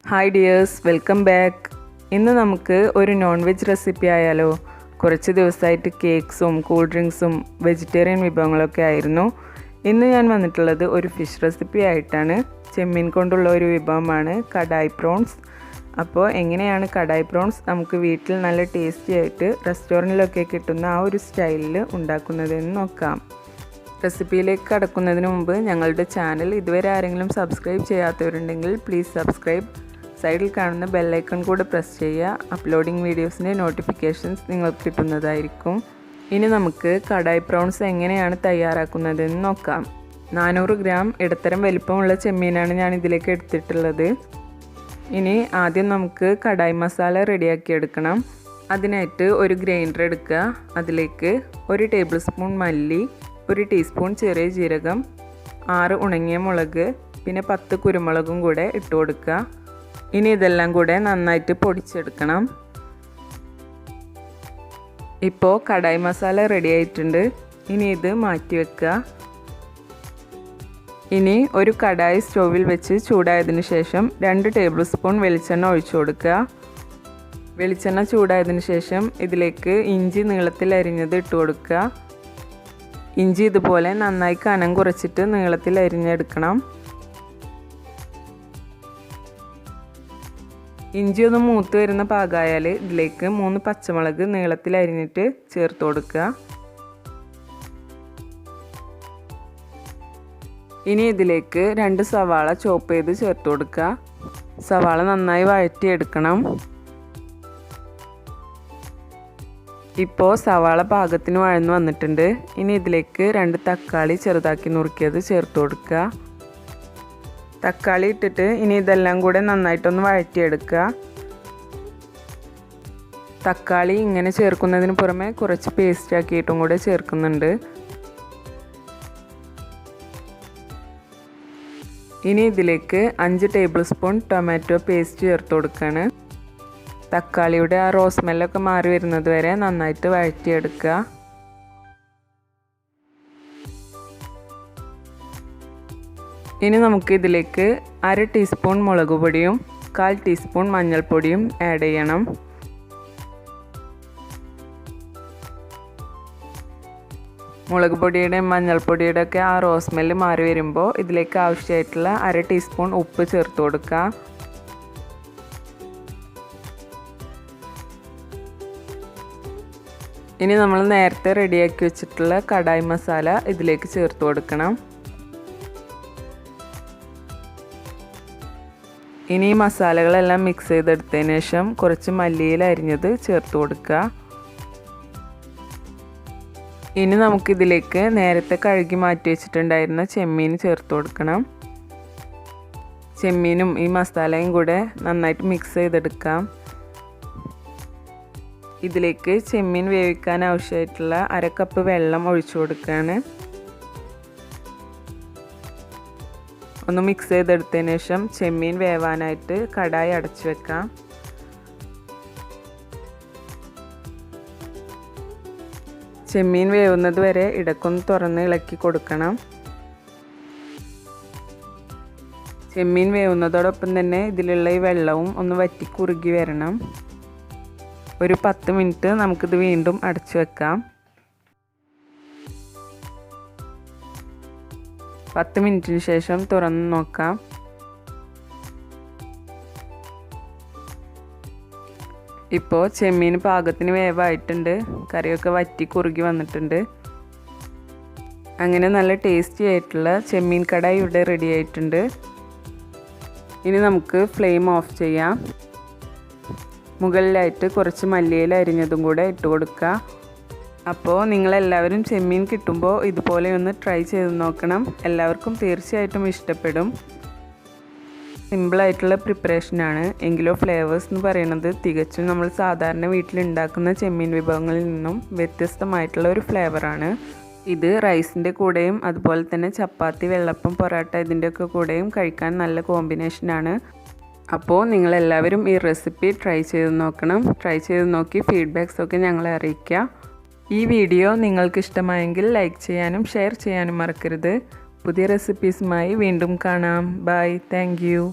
Hi dears, welcome back. ഇന്ന് നമുക്ക് ഒരു നോൺ വെജ് റെസിപ്പി ആയാലോ. കുറച്ച് ദിവസമായിട്ട് കേക്ക്സും കൂൾ ഡ്രിങ്ക്സും വെജിറ്റേറിയൻ വിഭവങ്ങളൊക്കെ ആയിരുന്നു. ഇന്ന് ഞാൻ വന്നിട്ടുള്ളത് ഒരു ഫിഷ് റെസിപ്പി ആയിട്ടാണ്. ചെമ്മീൻ കൊണ്ടുള്ള ഒരു വിഭവമാണ് കടായി പ്രോൺസ്. അപ്പോൾ എങ്ങനെയാണ് കടായി പ്രോൺസ് നമുക്ക് വീട്ടിൽ നല്ല ടേസ്റ്റി ആയിട്ട് റെസ്റ്റോറൻറ്റിലൊക്കെ കിട്ടുന്ന ആ ഒരു സ്റ്റൈലിൽ ഉണ്ടാക്കുന്നതെന്ന് നോക്കാം. റെസിപ്പിയിലേക്ക് കടക്കുന്നതിന് മുമ്പ് ഞങ്ങളുടെ ചാനൽ ഇതുവരെ ആരെങ്കിലും സബ്സ്ക്രൈബ് ചെയ്യാത്തവരുണ്ടെങ്കിൽ പ്ലീസ് സബ്സ്ക്രൈബ്. സൈഡിൽ കാണുന്ന ബെല്ലൈക്കൺ കൂടെ പ്രസ് ചെയ്യുക. അപ്ലോഡിംഗ് വീഡിയോസിൻ്റെ നോട്ടിഫിക്കേഷൻസ് നിങ്ങൾക്ക് കിട്ടുന്നതായിരിക്കും. ഇനി നമുക്ക് കടായി പ്രോൺസ് എങ്ങനെയാണ് തയ്യാറാക്കുന്നതെന്ന് നോക്കാം. 400 ഗ്രാം ഇടത്തരം വലിപ്പമുള്ള ചെമ്മീനാണ് ഞാൻ ഇതിലേക്ക് എടുത്തിട്ടുള്ളത്. ഇനി ആദ്യം നമുക്ക് കടായി മസാല റെഡിയാക്കി എടുക്കണം. അതിനായിട്ട് ഒരു ഗ്രൈൻഡർ എടുക്കുക. അതിലേക്ക് 1 ടേബിൾ സ്പൂൺ മല്ലി, 1 ടീസ്പൂൺ ചെറിയ ജീരകം, 6 ഉണങ്ങിയ മുളക്, പിന്നെ 10 കുരുമുളകും കൂടെ ഇട്ട് കൊടുക്കുക. ഇനി ഇതെല്ലാം കൂടെ നന്നായിട്ട് പൊടിച്ചെടുക്കണം. ഇപ്പോൾ കടായി മസാല റെഡി ആയിട്ടുണ്ട്. ഇനി ഇത് മാറ്റി വെക്കുക. ഇനി ഒരു കടായി സ്റ്റൗവിൽ വെച്ച് ചൂടായതിനു ശേഷം 2 ടേബിൾ സ്പൂൺ വെളിച്ചെണ്ണ ഒഴിച്ചു കൊടുക്കുക. വെളിച്ചെണ്ണ ചൂടായതിനു ശേഷം ഇതിലേക്ക് ഇഞ്ചി നീളത്തിൽ അരിഞ്ഞത് ഇട്ട് കൊടുക്കുക. ഇഞ്ചി ഇതുപോലെ നന്നായി കനം കുറച്ചിട്ട് നീളത്തിൽ അരിഞ്ഞെടുക്കണം. ഇഞ്ചി ഒന്ന് മൂത്ത് വരുന്ന പാകമായാൽ ഇതിലേക്ക് 3 പച്ചമുളക് നീളത്തിൽ അരിഞ്ഞിട്ട് ചേർത്ത് കൊടുക്കുക. ഇനി ഇതിലേക്ക് 2 സവാള ചോപ്പ് ചെയ്ത് ചേർത്ത് കൊടുക്കുക. സവാള നന്നായി വഴറ്റിയെടുക്കണം. ഇപ്പോൾ സവാള പാകത്തിന് വഴന്നു വന്നിട്ടുണ്ട്. ഇനി ഇതിലേക്ക് 2 തക്കാളി ചെറുതാക്കി നുറുക്കിയത് ചേർത്ത് കൊടുക്കുക. തക്കാളി ഇട്ടിട്ട് ഇനി ഇതെല്ലാം കൂടെ നന്നായിട്ടൊന്ന് വഴറ്റിയെടുക്കുക. തക്കാളി ഇങ്ങനെ ചേർക്കുന്നതിന് പുറമെ കുറച്ച് പേസ്റ്റ് ആക്കിയിട്ടും കൂടെ ചേർക്കുന്നുണ്ട്. ഇനി ഇതിലേക്ക് 5 ടേബിൾ സ്പൂൺ ടൊമാറ്റോ പേസ്റ്റ് ചേർത്ത് കൊടുക്കുകയാണ്. തക്കാളിയുടെ ആ റോസ് സ്മെല്ലൊക്കെ മാറി വരുന്നത് വരെ നന്നായിട്ട് വഴറ്റിയെടുക്കുക. ഇനി നമുക്ക് ഇതിലേക്ക് 1/2 ടീസ്പൂൺ മുളക് പൊടിയും 1/4 ടീസ്പൂൺ മഞ്ഞൾപ്പൊടിയും ആഡ് ചെയ്യണം. മുളക് പൊടിയുടെയും മഞ്ഞൾപ്പൊടിയുടെ ഒക്കെ ആ റോസ് സ്മെല്ല് മാറി വരുമ്പോൾ ഇതിലേക്ക് ആവശ്യമായിട്ടുള്ള 1/2 ടീസ്പൂൺ ഉപ്പ് ചേർത്ത് കൊടുക്കുക. ഇനി നമ്മൾ നേരത്തെ റെഡിയാക്കി വെച്ചിട്ടുള്ള കടായി മസാല ഇതിലേക്ക് ചേർത്ത് കൊടുക്കണം. ഇനി ഈ മസാലകളെല്ലാം മിക്സ് ചെയ്തെടുത്തതിന് ശേഷം കുറച്ച് മല്ലിയില അരിഞ്ഞത് ചേർത്ത് കൊടുക്കുക. ഇനി നമുക്കിതിലേക്ക് നേരത്തെ കഴുകി മാറ്റി വെച്ചിട്ടുണ്ടായിരുന്ന ചെമ്മീൻ ചേർത്ത് കൊടുക്കണം. ചെമ്മീനും ഈ മസാലയും കൂടെ നന്നായിട്ട് മിക്സ് ചെയ്തെടുക്കാം. ഇതിലേക്ക് ചെമ്മീൻ വേവിക്കാൻ ആവശ്യമായിട്ടുള്ള 1/2 കപ്പ് വെള്ളം ഒഴിച്ചു കൊടുക്കുകയാണ്. ഒന്ന് മിക്സ് ചെയ്തെടുത്തതിന് ശേഷം ചെമ്മീൻ വേവാനായിട്ട് കടായി അടച്ചു വെക്കാം. ചെമ്മീൻ വേവുന്നത് വരെ ഇടയ്ക്കൊന്ന് തുറന്ന് ഇളക്കി കൊടുക്കണം. ചെമ്മീൻ വേവുന്നതോടൊപ്പം തന്നെ ഇതിലുള്ള ഈ വെള്ളവും ഒന്ന് വറ്റി കുറുകി വരണം. ഒരു 10 മിനിറ്റ് നമുക്കിത് വീണ്ടും അടച്ചു വെക്കാം. 10 മിനിറ്റിന് ശേഷം തുറന്ന് നോക്കാം. ഇപ്പോൾ ചെമ്മീൻ പാകത്തിന് വേവായിട്ടുണ്ട്. കറിയൊക്കെ വറ്റി കുറുകി വന്നിട്ടുണ്ട്. അങ്ങനെ നല്ല ടേസ്റ്റി ആയിട്ടുള്ള ചെമ്മീൻ കടായി ഇവിടെ റെഡി ആയിട്ടുണ്ട്. ഇനി നമുക്ക് ഫ്ലെയിം ഓഫ് ചെയ്യാം. മുകളിലായിട്ട് കുറച്ച് മല്ലിയില അരിഞ്ഞതും കൂടെ ഇട്ട് കൊടുക്കുക. അപ്പോൾ നിങ്ങളെല്ലാവരും ചെമ്മീൻ കിട്ടുമ്പോൾ ഇതുപോലെ ഒന്ന് ട്രൈ ചെയ്ത് നോക്കണം. എല്ലാവർക്കും തീർച്ചയായിട്ടും ഇഷ്ടപ്പെടും. സിമ്പിളായിട്ടുള്ള പ്രിപ്പറേഷനാണ്. എങ്കിലോ ഫ്ലേവേഴ്സ് എന്ന് പറയുന്നത് തികച്ചും നമ്മൾ സാധാരണ വീട്ടിലുണ്ടാക്കുന്ന ചെമ്മീൻ വിഭവങ്ങളിൽ നിന്നും വ്യത്യസ്തമായിട്ടുള്ള ഒരു ഫ്ലേവറാണ്. ഇത് റൈസിൻ്റെ കൂടെയും അതുപോലെ തന്നെ ചപ്പാത്തി, വെള്ളപ്പം, പൊറോട്ട ഇതിൻ്റെയൊക്കെ കൂടെയും കഴിക്കാൻ നല്ല കോമ്പിനേഷനാണ്. അപ്പോൾ നിങ്ങളെല്ലാവരും ഈ റെസിപ്പി ട്രൈ ചെയ്ത് നോക്കണം. ട്രൈ ചെയ്ത് നോക്കി ഫീഡ്ബാക്സൊക്കെ ഞങ്ങളെ അറിയിക്കുക. ഈ വീഡിയോ നിങ്ങൾക്ക് ഇഷ്ടമായെങ്കിൽ ലൈക്ക് ചെയ്യാനും ഷെയർ ചെയ്യാനും മറക്കരുത്. പുതിയ റെസിപ്പീസുമായി വീണ്ടും കാണാം. ബൈ. Thank you.